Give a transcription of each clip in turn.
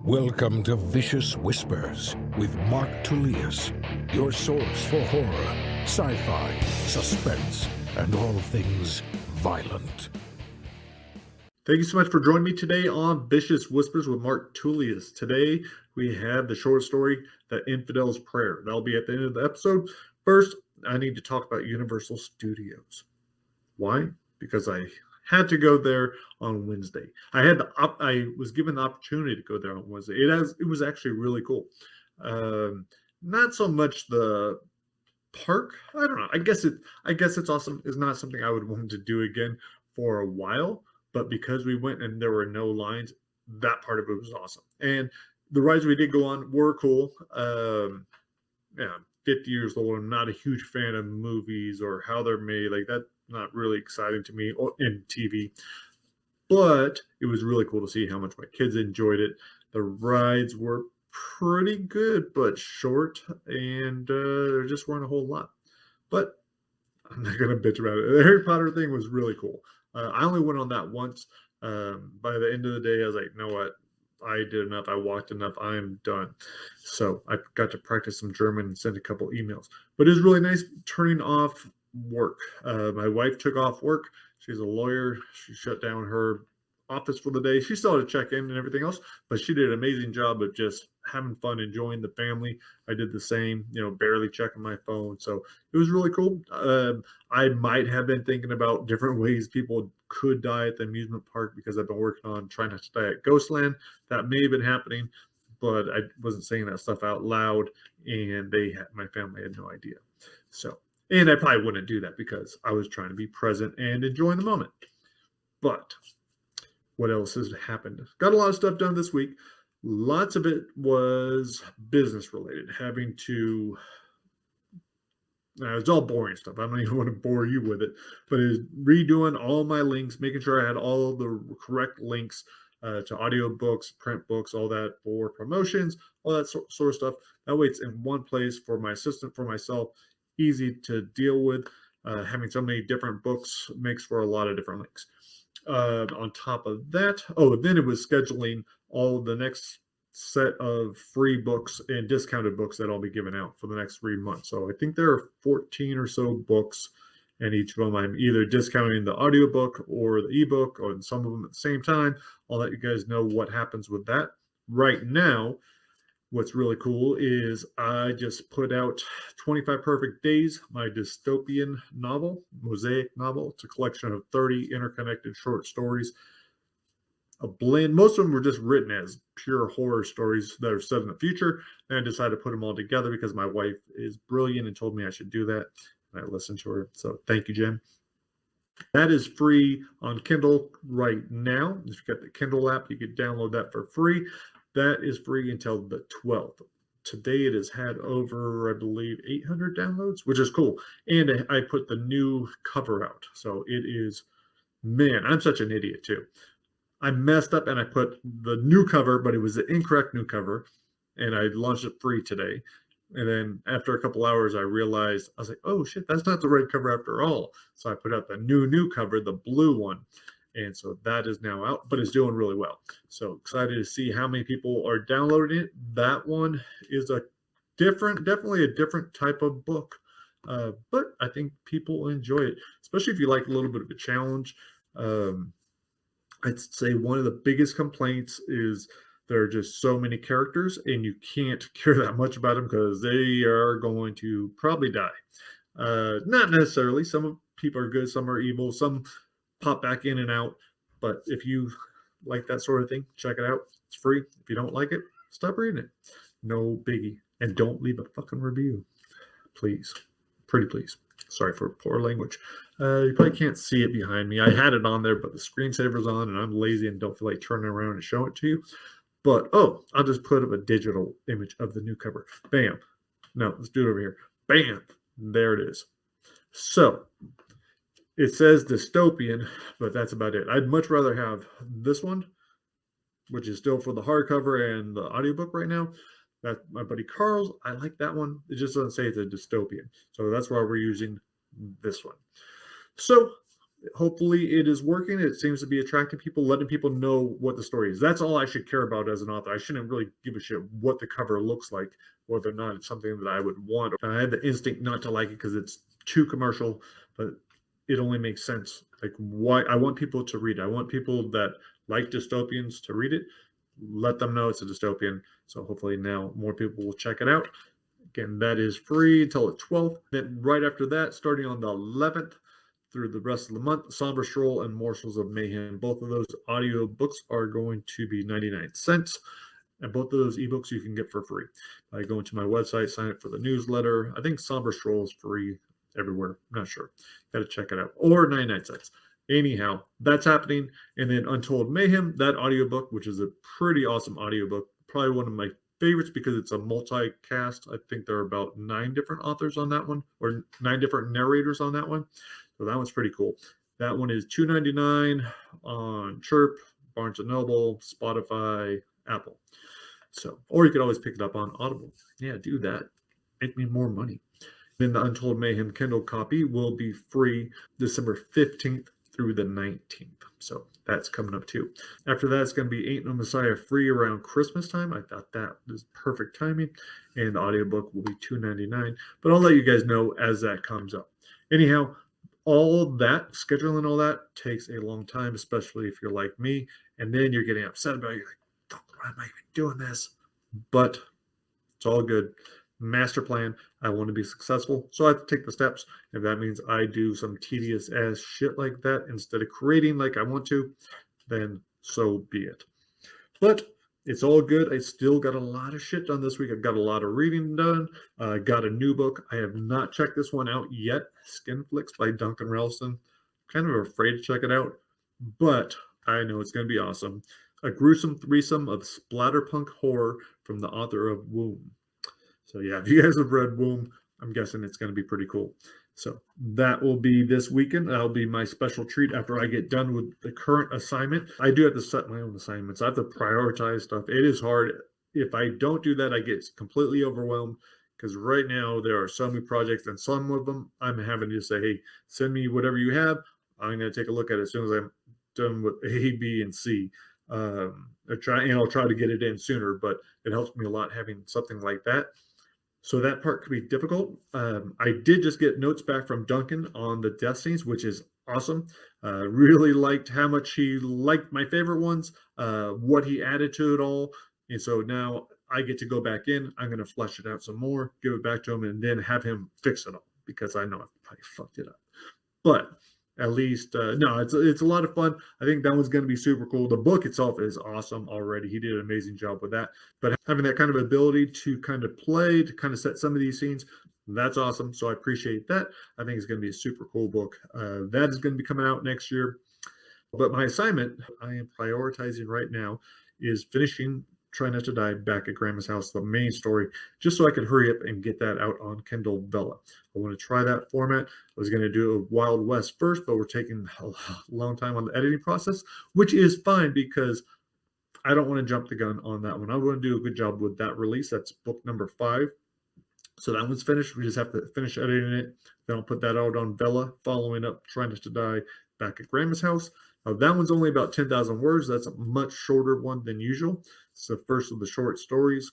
Welcome to Vicious Whispers with Mark Tullius, your source for horror, sci-fi, suspense, and all things violent. Thank you so much for joining me today on Vicious Whispers with Mark Tullius. Today, we have the short story, The Infidel's Prayer. That'll be at the end of the episode. First, I need to talk about Universal Studios. Why? Because I had to go there on Wednesday. I was given the opportunity to go there on Wednesday. It was actually really cool. Not so much the park. I don't know. I guess it's awesome. It's not something I would want to do again for a while. But because we went and there were no lines, that part of it was awesome. And the rides we did go on were cool. Yeah, I'm 50 years old. I'm not a huge fan of movies or how they're made. Like, that's not really exciting to me in TV. But it was really cool to see how much my kids enjoyed it. The rides were pretty good, but short. And there just weren't a whole lot. But I'm not going to bitch about it. The Harry Potter thing was really cool. I only went on that once. By the end of the day, I was like, you know what? I did enough. I walked enough. I am done. So I got to practice some German and send a couple emails. But it was really nice turning off work. My wife took off work. She's a lawyer. She shut down her office for the day. She still had to check in and everything else, but she did an amazing job of just having fun, enjoying the family. I did the same, barely checking my phone. So it was really cool. I might have been thinking about different ways people could die at the amusement park because I've been working on trying not to die at Ghostland. That may have been happening, but I wasn't saying that stuff out loud, and my family had no idea. So, and I probably wouldn't do that because I was trying to be present and enjoying the moment. But what else has happened? Got a lot of stuff done this week. Lots of it was business related, having to. It's all boring stuff. I don't even want to bore you with it, but it's redoing all my links, making sure I had all the correct links to audiobooks, print books, all that for promotions, all that sort of stuff. That way it's in one place for my assistant, for myself, easy to deal with. Having so many different books makes for a lot of different links. On top of that, then it was scheduling all of the next set of free books and discounted books that I'll be giving out for the next 3 months. So I think there are 14 or so books, and each of them I'm either discounting the audiobook or the ebook, or some of them at the same time. I'll let you guys know what happens with that. Right now, what's really cool is I just put out 25 Perfect Days, my dystopian novel, mosaic novel. It's a collection of 30 interconnected short stories. A blend. Most of them were just written as pure horror stories that are set in the future. And I decided to put them all together because my wife is brilliant and told me I should do that. And I listened to her. So thank you, Jen. That is free on Kindle right now. If you got the Kindle app, you can download that for free. That is free until the 12th. Today it has had over, I believe, 800 downloads, which is cool. And I put the new cover out. So it is, man, I'm such an idiot too. I messed up and I put the new cover, but it was the incorrect new cover. And I launched it free today. And then after a couple hours, I realized, I was like, oh shit, that's not the right cover after all. So I put out the new cover, the blue one. And so that is now out, but it's doing really well. So excited to see how many people are downloading it. That one is definitely a different type of book. But I think people enjoy it, especially if you like a little bit of a challenge. I'd say one of the biggest complaints is there are just so many characters and you can't care that much about them because they are going to probably die. Not necessarily. Some people are good, some are evil, some pop back in and out. But if you like that sort of thing, check it out. It's free. If you don't like it, stop reading it. No biggie. And don't leave a fucking review. Please. Pretty please. Sorry for poor language. You probably can't see it behind me. I had it on there, but the screensaver's on, and I'm lazy and don't feel like turning around and showing it to you. But, I'll just put up a digital image of the new cover. Bam. No, let's do it over here. Bam. There it is. So, it says dystopian, but that's about it. I'd much rather have this one, which is still for the hardcover and the audiobook right now. That's my buddy Carl's. I like that one. It just doesn't say it's a dystopian. So that's why we're using this one. So hopefully it is working. It seems to be attracting people, letting people know what the story is. That's all I should care about as an author. I shouldn't really give a shit what the cover looks like, whether or not it's something that I would want. I had the instinct not to like it because it's too commercial, but it only makes sense. Like, why I want people to read it. I want people that like dystopians to read it. Let them know it's a dystopian. So hopefully now more people will check it out. Again, that is free until the 12th. Then right after that, starting on the 11th through the rest of the month, Somber Stroll and Morsels of Mayhem. Both of those audio books are going to be 99 cents. And both of those ebooks you can get for free by going to my website, sign up for the newsletter. I think Somber Stroll is free everywhere. I'm not sure. Got to check it out. Or 99 cents. Anyhow, that's happening. And then Untold Mayhem, that audiobook, which is a pretty awesome audiobook, probably one of my favorites because it's a multi-cast. I think there are about 9 different authors on that one, or 9 different narrators on that one. So that one's pretty cool. That one is $2.99 on Chirp, Barnes & Noble, Spotify, Apple. So, or you could always pick it up on Audible. Yeah, do that. Make me more money. Then the Untold Mayhem Kindle copy will be free December 15th through the 19th. So that's coming up too. After that, it's going to be Ain't No Messiah free around Christmas time. I thought that was perfect timing. And the audiobook will be $2.99. But I'll let you guys know as that comes up. Anyhow, all that, scheduling all that takes a long time, especially if you're like me. And then you're getting upset about it. You're like, why am I even doing this? But it's all good. Master plan. I want to be successful, so I have to take the steps. If that means I do some tedious ass shit like that instead of creating like I want to, then so be it. But it's all good. I still got a lot of shit done this week. I've got a lot of reading done. I got a new book. I have not checked this one out yet. Skinflix by Duncan Ralston. Kind of afraid to check it out, but I know it's going to be awesome. A gruesome threesome of splatterpunk horror from the author of Womb. So yeah, if you guys have read Womb, I'm guessing it's going to be pretty cool. So that will be this weekend. That'll be my special treat after I get done with the current assignment. I do have to set my own assignments. I have to prioritize stuff. It is hard. If I don't do that, I get completely overwhelmed because right now there are so many projects, and some of them I'm having to say, hey, send me whatever you have. I'm going to take a look at it as soon as I'm done with A, B, and C. I'll try to get it in sooner, but it helps me a lot having something like that. So that part could be difficult. I did just get notes back from Duncan on the death scenes, which is awesome. Really liked how much he liked my favorite ones, what he added to it all. And so now I get to go back in. I'm going to flesh it out some more, give it back to him, and then have him fix it all because I know I've probably fucked it up. But at least, no, it's a lot of fun. I think that one's going to be super cool. The book itself is awesome already. He did an amazing job with that. But having that kind of ability to kind of play, to kind of set some of these scenes, that's awesome. So I appreciate that. I think it's going to be a super cool book. That is going to be coming out next year. But my assignment I am prioritizing right now is finishing Try Not to Die Back at Grandma's House, the main story, just so I could hurry up and get that out on Kindle Vella. I want to try that format. I was going to do a Wild West first, but we're taking a long time on the editing process, which is fine because I don't want to jump the gun on that one. I want to do a good job with that release. That's book number 5. So that one's finished. We just have to finish editing it. Then I'll put that out on Vella, following up Try Not to Die Back at Grandma's House. That one's only about 10,000 words. That's a much shorter one than usual. It's the first of the short stories.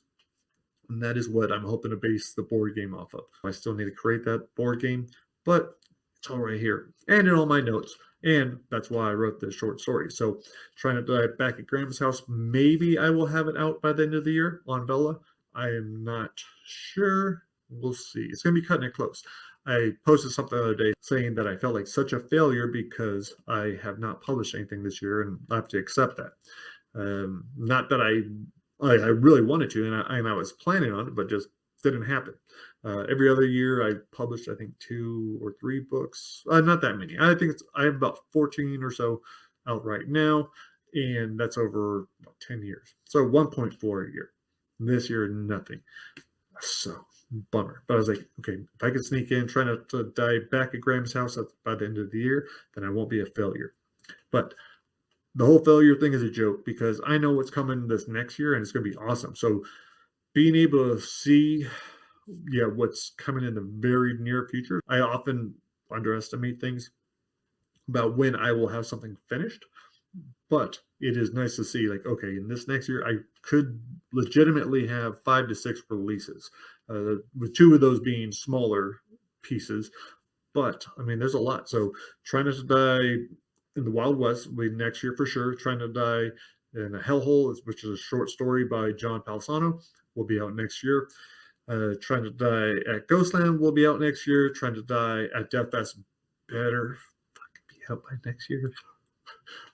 And that is what I'm hoping to base the board game off of. I still need to create that board game, but it's all right here and in all my notes. And that's why I wrote this short story. So Trying to Die Back at Grandma's House, maybe I will have it out by the end of the year on Vella. I am not sure. We'll see. It's going to be cutting it close. I posted something the other day saying that I felt like such a failure because I have not published anything this year, and I have to accept that. Not that I really wanted to, and I was planning on it, but just didn't happen. Every other year, I published, I think, 2 or 3 books. Not that many. I think I have about 14 or so out right now, and that's over about 10 years. So 1.4 a year. This year, nothing. So bummer. But I was like, okay, if I could sneak in, Try Not to Die Back at Graham's House by the end of the year, then I won't be a failure. But the whole failure thing is a joke because I know what's coming this next year and it's going to be awesome. So being able to see what's coming in the very near future, I often underestimate things. about when I will have something finished. But it is nice to see, like, okay, in this next year, I could legitimately have 5 to 6 releases, with 2 of those being smaller pieces. But I mean, there's a lot. So, Trying Not to Die in the Wild West will be next year for sure. Trying to Die in a Hellhole, which is a short story by John Palsano, will be out next year. Trying to Die at Ghostland will be out next year. Trying to Die at Death Fest better fucking be out by next year.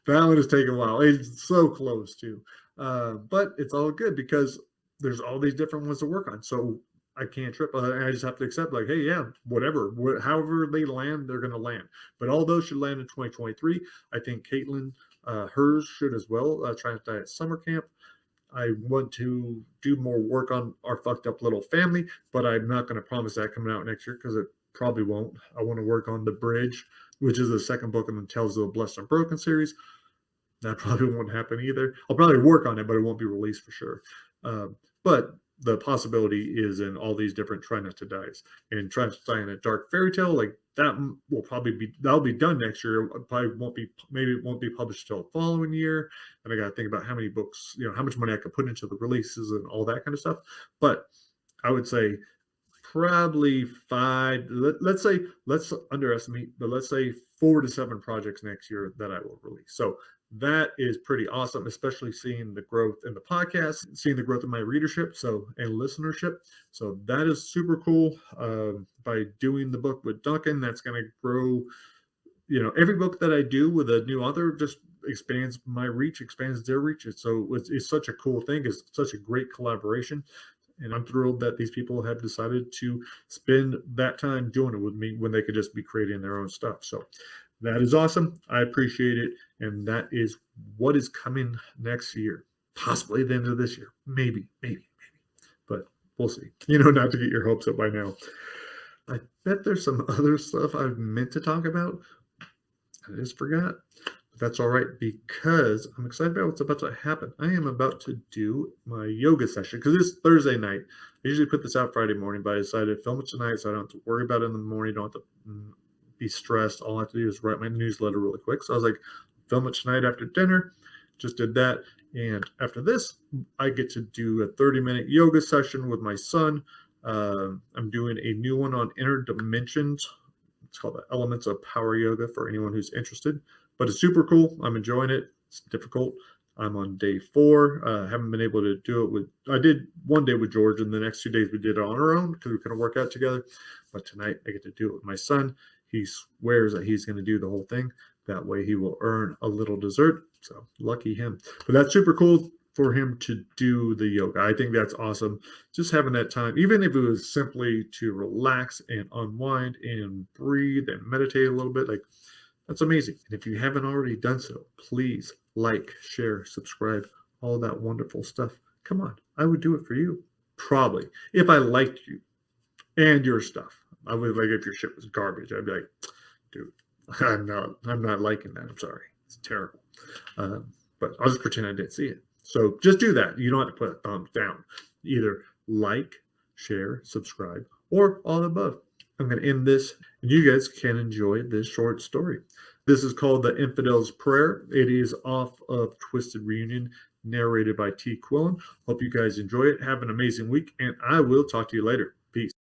That one is taking a while. It's so close too. But it's all good because there's all these different ones to work on. So I can't trip. I just have to accept, like, hey, yeah, whatever. However they land, they're going to land. But all those should land in 2023. I think Caitlin, hers should as well. Trying to Die at summer camp. I want to do more work on Our Fucked Up Little Family, but I'm not going to promise that coming out next year because it probably won't. I want to work on The Bridge, which is the second book in the Tales of the Blessed and Broken series. That probably won't happen either. I'll probably work on it, but it won't be released for sure. But the possibility is in all these different Try Not to Dies. And Try Not to Die in a Dark Fairy Tale, like that will probably be, that'll be done next year. It probably won't be, maybe it won't be published till the following year. And I got to think about how many books, how much money I could put into the releases and all that kind of stuff. But I would say probably 5, let's underestimate, but let's say 4 to 7 projects next year that I will release. So that is pretty awesome, especially seeing the growth in the podcast, seeing the growth of my readership, and listenership. So that is super cool. By doing the book with Duncan, that's going to grow. Every book that I do with a new author just expands my reach, expands their reach. So it's such a cool thing. It's such a great collaboration. And I'm thrilled that these people have decided to spend that time doing it with me when they could just be creating their own stuff. So that is awesome. I appreciate it. And that is what is coming next year. Possibly the end of this year. Maybe. But we'll see. Not to get your hopes up by now. I bet there's some other stuff I've meant to talk about. I just forgot. But that's all right because I'm excited about what's about to happen. I am about to do my yoga session because it's Thursday night. I usually put this out Friday morning, but I decided to film it tonight so I don't have to worry about it in the morning. Don't have to be stressed. All I have to do is write my newsletter really quick. So I was like, film it tonight after dinner. Just did that. And after this, I get to do a 30-minute yoga session with my son. I'm doing a new one on inner dimensions. It's called the Elements of Power Yoga for anyone who's interested. But it's super cool. I'm enjoying it. It's difficult. I'm on day 4. Haven't been able to do it I did one day with George, and the next 2 days we did it on our own because we couldn't work out together. But tonight I get to do it with my son. He swears that he's going to do the whole thing. That way he will earn a little dessert. So lucky him. But that's super cool for him to do the yoga. I think that's awesome. Just having that time, even if it was simply to relax and unwind and breathe and meditate a little bit, like that's amazing. And if you haven't already done so, please like, share, subscribe, all that wonderful stuff. Come on, I would do it for you. Probably. If I liked you and your stuff. I would, like, if your shit was garbage, I'd be like, dude, I'm not liking that. I'm sorry. It's terrible. But I'll just pretend I didn't see it. So just do that. You don't have to put a thumbs down. Either like, share, subscribe, or all the above. I'm going to end this, and you guys can enjoy this short story. This is called The Infidel's Prayer. It is off of Twisted Reunion, narrated by Tee Quillin. Hope you guys enjoy it. Have an amazing week, and I will talk to you later. Peace.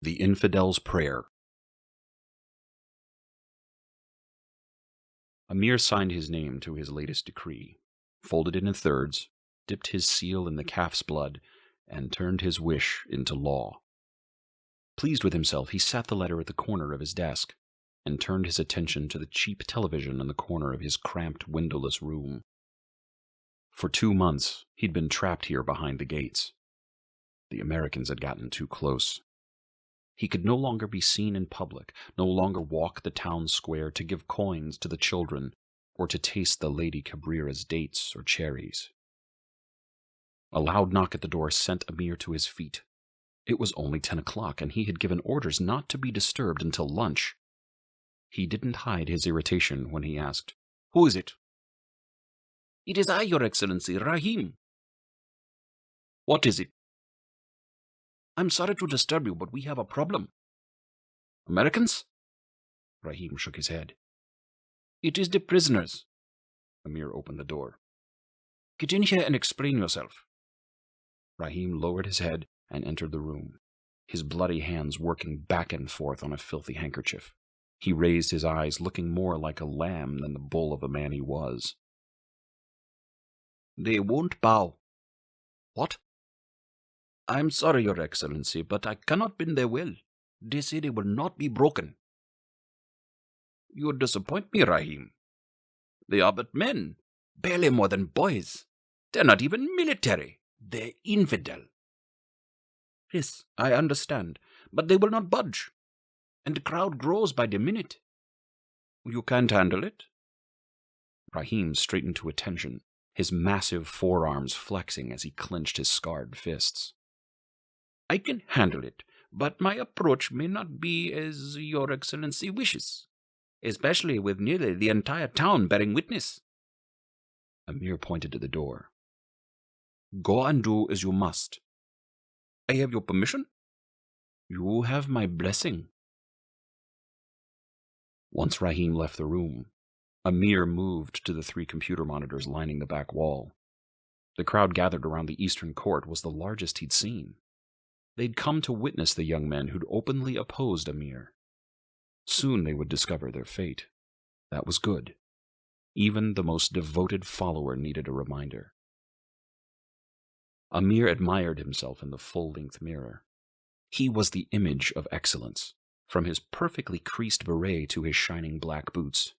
The Infidel's Prayer. Amir signed his name to his latest decree, folded it in thirds, dipped his seal in the calf's blood, and turned his wish into law. Pleased with himself, he sat the letter at the corner of his desk, and turned his attention to the cheap television in the corner of his cramped, windowless room. For 2 months, he'd been trapped here behind the gates. The Americans had gotten too close. He could no longer be seen in public, no longer walk the town square to give coins to the children, or to taste the Lady Cabrera's dates or cherries. A loud knock at the door sent Amir to his feet. It was only 10 o'clock, and he had given orders not to be disturbed until lunch. He didn't hide his irritation when he asked, "Who is it?" It is I, Your Excellency, Rahim. What is it? I'm sorry to disturb you, but we have a problem. Americans? Rahim shook his head. It is the prisoners. Amir opened the door. Get in here and explain yourself. Rahim lowered his head and entered the room, his bloody hands working back and forth on a filthy handkerchief. He raised his eyes, looking more like a lamb than the bull of the man he was. They won't bow. What? I'm sorry, Your Excellency, but I cannot bend their will. They say they will not be broken. You disappoint me, Rahim. They are but men, barely more than boys. They're not even military. They're infidel. Yes, I understand, but they will not budge. And the crowd grows by the minute. You can't handle it? Rahim straightened to attention, his massive forearms flexing as he clenched his scarred fists. I can handle it, but my approach may not be as Your Excellency wishes, especially with nearly the entire town bearing witness. Amir pointed to the door. Go and do as you must. I have your permission? You have my blessing. Once Rahim left the room, Amir moved to the 3 computer monitors lining the back wall. The crowd gathered around the eastern court was the largest he'd seen. They'd come to witness the young men who'd openly opposed Amir. Soon they would discover their fate. That was good. Even the most devoted follower needed a reminder. Amir admired himself in the full-length mirror. He was the image of excellence, from his perfectly creased beret to his shining black boots.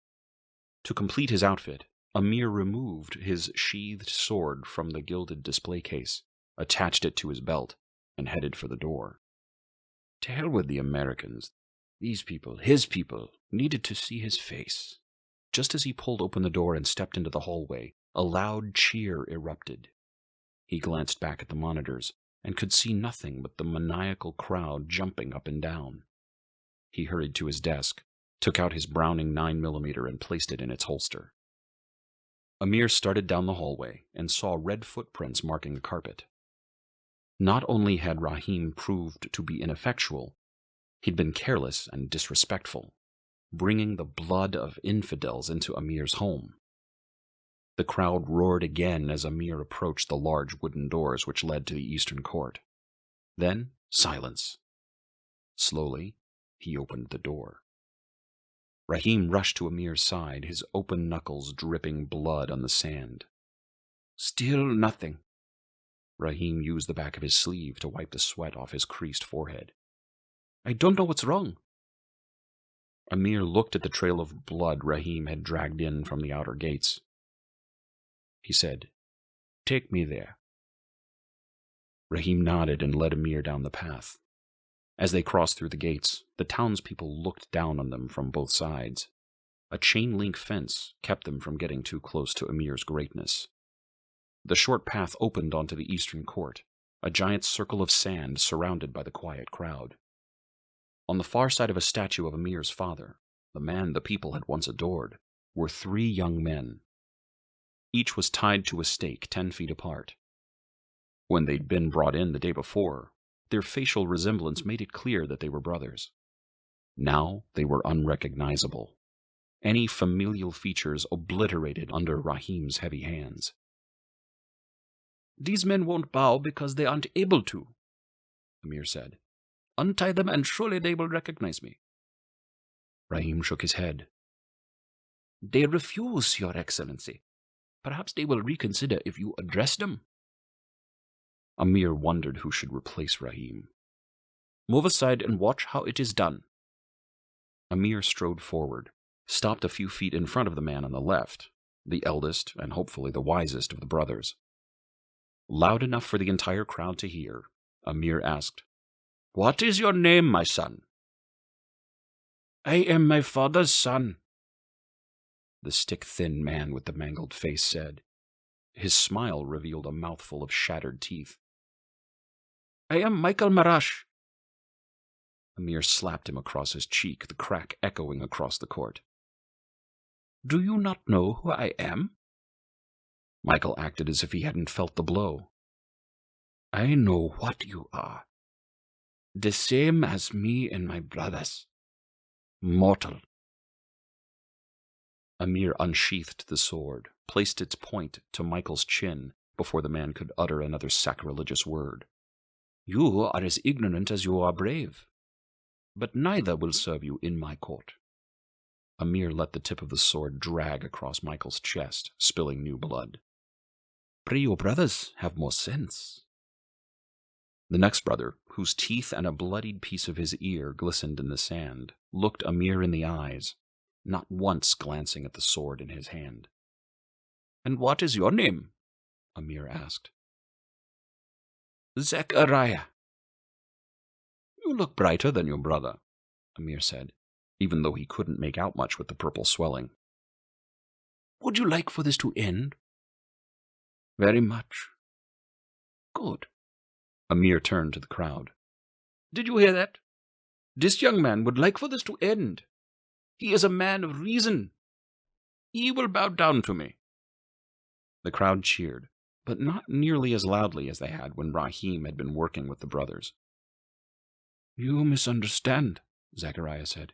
To complete his outfit, Amir removed his sheathed sword from the gilded display case, attached it to his belt, and headed for the door. To hell with the Americans. These people, his people, needed to see his face. Just as he pulled open the door and stepped into the hallway, a loud cheer erupted. He glanced back at the monitors and could see nothing but the maniacal crowd jumping up and down. He hurried to his desk, took out his Browning 9mm and placed it in its holster. Amir started down the hallway and saw red footprints marking the carpet. Not only had Rahim proved to be ineffectual, he'd been careless and disrespectful, bringing the blood of infidels into Amir's home. The crowd roared again as Amir approached the large wooden doors which led to the eastern court. Then, silence. Slowly, he opened the door. Rahim rushed to Amir's side, his open knuckles dripping blood on the sand. Still nothing. Rahim used the back of his sleeve to wipe the sweat off his creased forehead. I don't know what's wrong. Amir looked at the trail of blood Rahim had dragged in from the outer gates. He said, Take me there. Rahim nodded and led Amir down the path. As they crossed through the gates, the townspeople looked down on them from both sides. A chain-link fence kept them from getting too close to Amir's greatness. The short path opened onto the eastern court, a giant circle of sand surrounded by the quiet crowd. On the far side of a statue of Amir's father, the man the people had once adored, were 3 young men. Each was tied to a stake 10 feet apart. When they'd been brought in the day before, their facial resemblance made it clear that they were brothers. Now they were unrecognizable, any familial features obliterated under Rahim's heavy hands. These men won't bow because they aren't able to, Amir said. Untie them and surely they will recognize me. Rahim shook his head. They refuse, Your Excellency. Perhaps they will reconsider if you address them. Amir wondered who should replace Rahim. Move aside and watch how it is done. Amir strode forward, stopped a few feet in front of the man on the left, the eldest and hopefully the wisest of the brothers. Loud enough for the entire crowd to hear, Amir asked, What is your name, my son? I am my father's son, the stick-thin man with the mangled face said. His smile revealed a mouthful of shattered teeth. I am Michael Marash. Amir slapped him across his cheek, the crack echoing across the court. Do you not know who I am? Michael acted as if he hadn't felt the blow. "I know what you are. The same as me and my brothers. Mortal." Amir unsheathed the sword, placed its point to Michael's chin before the man could utter another sacrilegious word. "You are as ignorant as you are brave, but neither will serve you in my court." Amir let the tip of the sword drag across Michael's chest, spilling new blood. "Pray your brothers have more sense." The next brother, whose teeth and a bloodied piece of his ear glistened in the sand, looked Amir in the eyes, not once glancing at the sword in his hand. "And what is your name?" Amir asked. "Zechariah." "You look brighter than your brother," Amir said, even though he couldn't make out much with the purple swelling. "Would you like for this to end?" "Very much." "Good." Amir turned to the crowd. "Did you hear that? This young man would like for this to end. He is a man of reason. He will bow down to me." The crowd cheered, but not nearly as loudly as they had when Rahim had been working with the brothers. "You misunderstand," Zechariah said.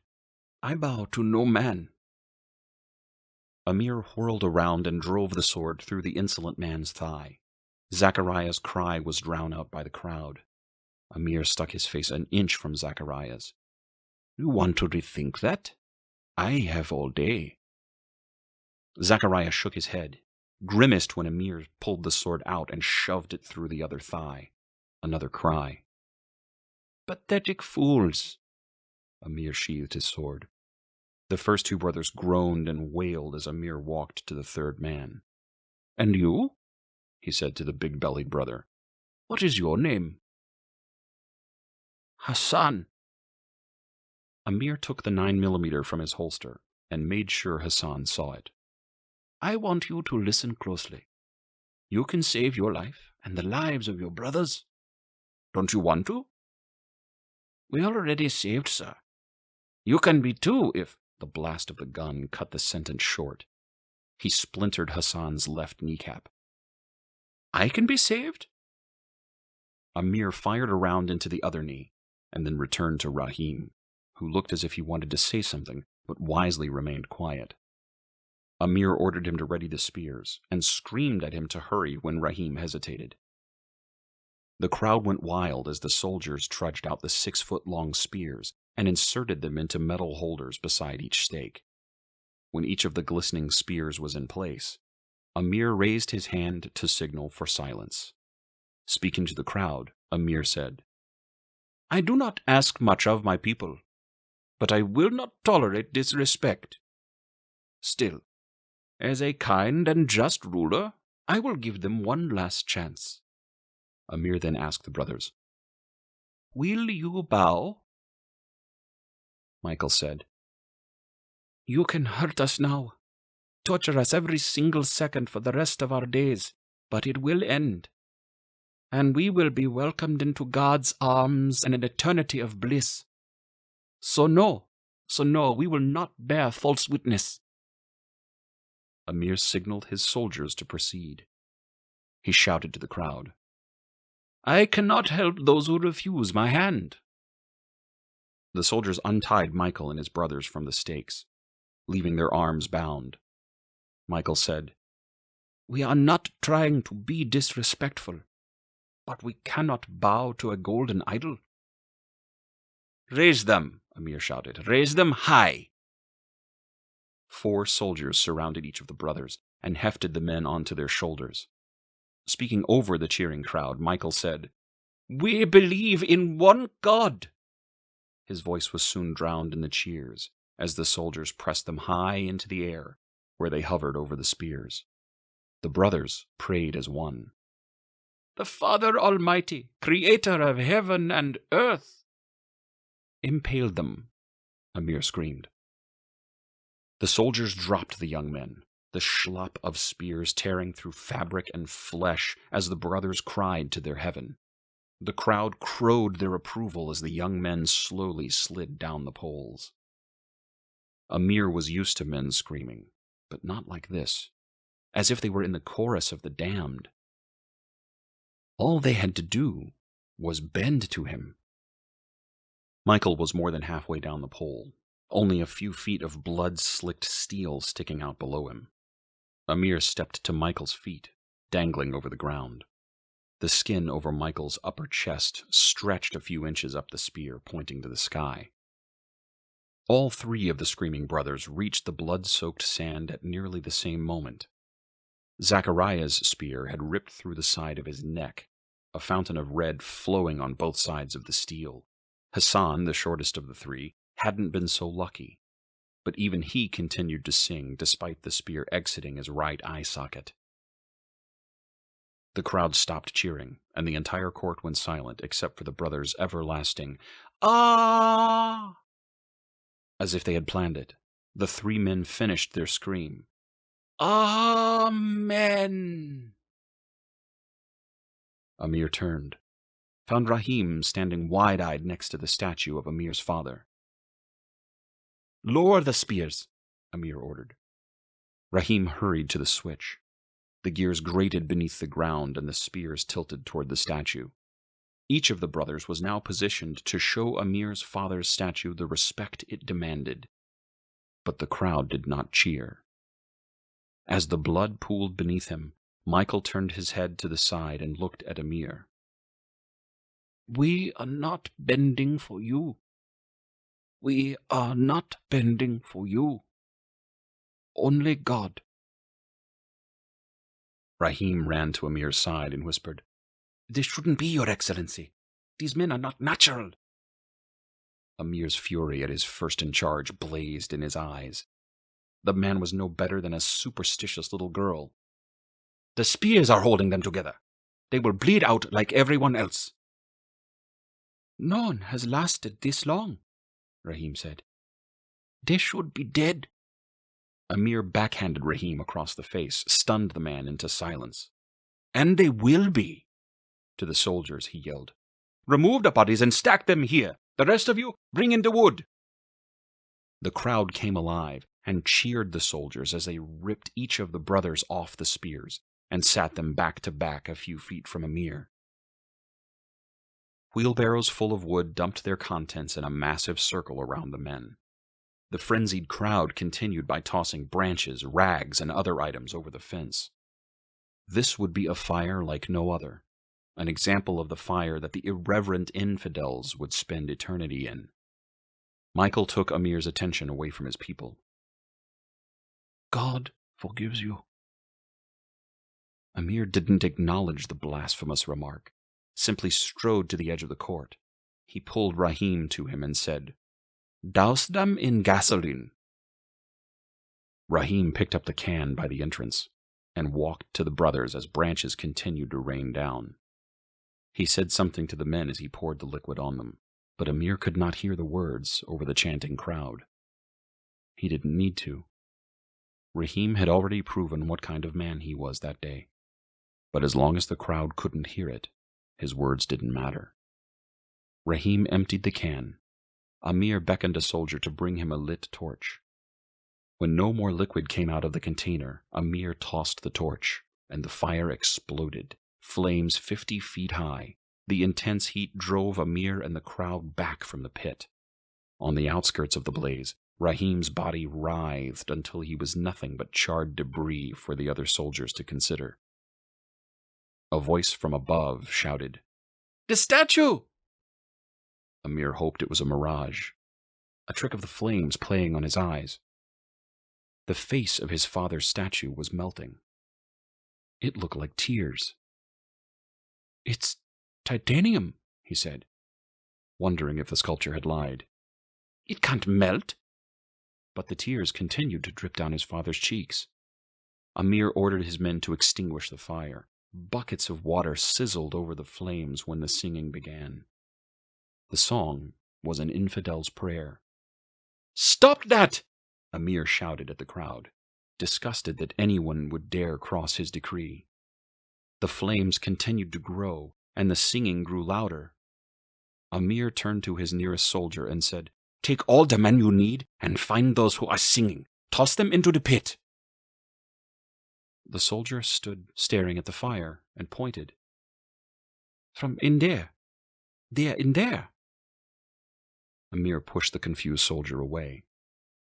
"I bow to no man." Amir whirled around and drove the sword through the insolent man's thigh. Zechariah's cry was drowned out by the crowd. Amir stuck his face an inch from Zechariah's. "You want to rethink that? I have all day." Zechariah shook his head, grimaced when Amir pulled the sword out and shoved it through the other thigh. Another cry. "Pathetic fools!" Amir sheathed his sword. The first two brothers groaned and wailed as Amir walked to the third man. "And you?" he said to the big-bellied brother. "What is your name?" "Hassan." Amir took the 9mm from his holster and made sure Hassan saw it. "I want you to listen closely. You can save your life and the lives of your brothers. Don't you want to?" "We already saved, sir. You can be too if—" The blast of the gun cut the sentence short. He splintered Hassan's left kneecap. "I can be saved?" Amir fired around into the other knee, and then returned to Rahim, who looked as if he wanted to say something, but wisely remained quiet. Amir ordered him to ready the spears, and screamed at him to hurry when Rahim hesitated. The crowd went wild as the soldiers trudged out the 6-foot-long spears and inserted them into metal holders beside each stake. When each of the glistening spears was in place, Amir raised his hand to signal for silence. Speaking to the crowd, Amir said, "I do not ask much of my people, but I will not tolerate disrespect. Still, as a kind and just ruler, I will give them one last chance." Amir then asked the brothers, "Will you bow?" Michael said, "You can hurt us now, torture us every single second for the rest of our days, but it will end, and we will be welcomed into God's arms and an eternity of bliss. So no, we will not bear false witness." Amir signaled his soldiers to proceed. He shouted to the crowd, "I cannot help those who refuse my hand." The soldiers untied Michael and his brothers from the stakes, leaving their arms bound. Michael said, "We are not trying to be disrespectful, but we cannot bow to a golden idol." "Raise them," Amir shouted. "Raise them high." 4 soldiers surrounded each of the brothers and hefted the men onto their shoulders. Speaking over the cheering crowd, Michael said, "We believe in one God." His voice was soon drowned in the cheers as the soldiers pressed them high into the air, where they hovered over the spears. The brothers prayed as one. "The Father Almighty, creator of heaven and earth." "Impale them," Amir screamed. The soldiers dropped the young men, the schlop of spears tearing through fabric and flesh as the brothers cried to their heaven. The crowd crowed their approval as the young men slowly slid down the poles. Amir was used to men screaming, but not like this. as if they were in the chorus of the damned. All they had to do was bend to him. Michael was more than halfway down the pole, only a few feet of blood-slicked steel sticking out below him. Amir stepped to Michael's feet, dangling over the ground. The skin over Michael's upper chest stretched a few inches up the spear, pointing to the sky. All three of the screaming brothers reached the blood-soaked sand at nearly the same moment. Zachariah's spear had ripped through the side of his neck, a fountain of red flowing on both sides of the steel. Hassan, the shortest of the three, hadn't been so lucky, but even he continued to sing despite the spear exiting his right eye socket. The crowd stopped cheering, and the entire court went silent except for the brothers' everlasting "Ah!" As if they had planned it, the three men finished their scream. "Amen!" Amir turned, found Rahim standing wide-eyed next to the statue of Amir's father. "Lower the spears," Amir ordered. Rahim hurried to the switch. The gears grated beneath the ground and the spears tilted toward the statue. Each of the brothers was now positioned to show Amir's father's statue the respect it demanded. But the crowd did not cheer. As the blood pooled beneath him, Michael turned his head to the side and looked at Amir. "We are not bending for you. We are not bending for you. Only God." Rahim ran to Amir's side and whispered, "This shouldn't be, Your Excellency. These men are not natural." Amir's fury at his first-in-charge blazed in his eyes. The man was no better than a superstitious little girl. "The spears are holding them together. They will bleed out like everyone else." "No one has lasted this long," Rahim said. "They should be dead." Amir backhanded Rahim across the face, stunned the man into silence. "And they will be." To the soldiers, he yelled, "Remove the bodies and stack them here. The rest of you, bring in the wood." The crowd came alive and cheered the soldiers as they ripped each of the brothers off the spears and sat them back to back a few feet from Amir. Wheelbarrows full of wood dumped their contents in a massive circle around the men. The frenzied crowd continued by tossing branches, rags, and other items over the fence. This would be a fire like no other, an example of the fire that the irreverent infidels would spend eternity in. Michael took Amir's attention away from his people. "God forgives you." Amir didn't acknowledge the blasphemous remark, simply strode to the edge of the court. He pulled Rahim to him and said, "Douse them in gasoline." Rahim picked up the can by the entrance and walked to the brothers as branches continued to rain down. He said something to the men as he poured the liquid on them, but Amir could not hear the words over the chanting crowd. He didn't need to. Rahim had already proven what kind of man he was that day, but as long as the crowd couldn't hear it, his words didn't matter. Rahim emptied the can. Amir beckoned a soldier to bring him a lit torch. When no more liquid came out of the container, Amir tossed the torch, and the fire exploded, flames 50 feet high. The intense heat drove Amir and the crowd back from the pit. On the outskirts of the blaze, Rahim's body writhed until he was nothing but charred debris for the other soldiers to consider. A voice from above shouted, "The statue!" Amir hoped it was a mirage, a trick of the flames playing on his eyes. The face of his father's statue was melting. It looked like tears. "It's titanium," he said, wondering if the sculpture had lied. "It can't melt." But the tears continued to drip down his father's cheeks. Amir ordered his men to extinguish the fire. Buckets of water sizzled over the flames when the singing began. The song was an infidel's prayer. "Stop that!" Amir shouted at the crowd, disgusted that anyone would dare cross his decree. The flames continued to grow, and the singing grew louder. Amir turned to his nearest soldier and said, "Take all the men you need and find those who are singing. Toss them into the pit." The soldier stood staring at the fire and pointed. "From in there. There, in there." Amir pushed the confused soldier away.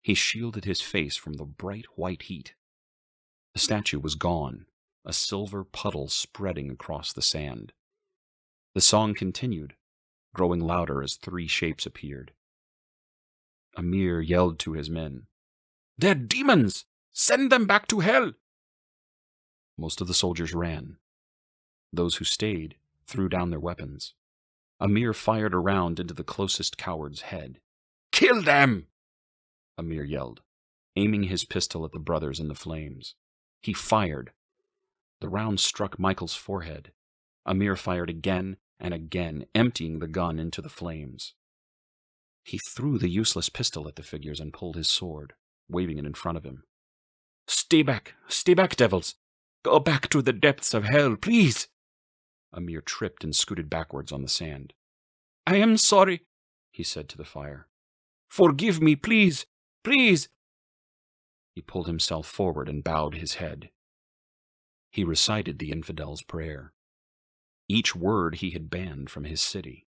He shielded his face from the bright white heat. The statue was gone, a silver puddle spreading across the sand. The song continued, growing louder as 3 shapes appeared. Amir yelled to his men, "They're demons! Send them back to hell!" Most of the soldiers ran. Those who stayed threw down their weapons. Amir fired a round into the closest coward's head. "Kill them!" Amir yelled, aiming his pistol at the brothers in the flames. He fired. The round struck Michael's forehead. Amir fired again and again, emptying the gun into the flames. He threw the useless pistol at the figures and pulled his sword, waving it in front of him. Stay back, devils! Go back to the depths of hell, please!" Amir tripped and scooted backwards on the sand. "I am sorry," he said to the fire. "Forgive me, please, please!" He pulled himself forward and bowed his head. He recited the infidel's prayer. Each word he had banned from his city.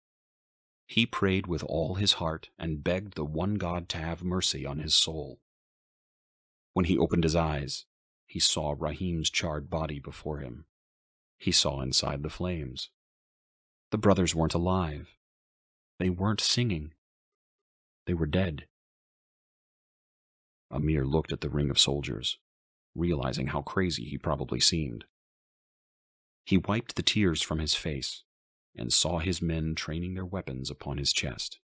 He prayed with all his heart and begged the one God to have mercy on his soul. When he opened his eyes, he saw Rahim's charred body before him. He saw inside the flames. The brothers weren't alive. They weren't singing. They were dead. Amir looked at the ring of soldiers, realizing how crazy he probably seemed. He wiped the tears from his face and saw his men training their weapons upon his chest.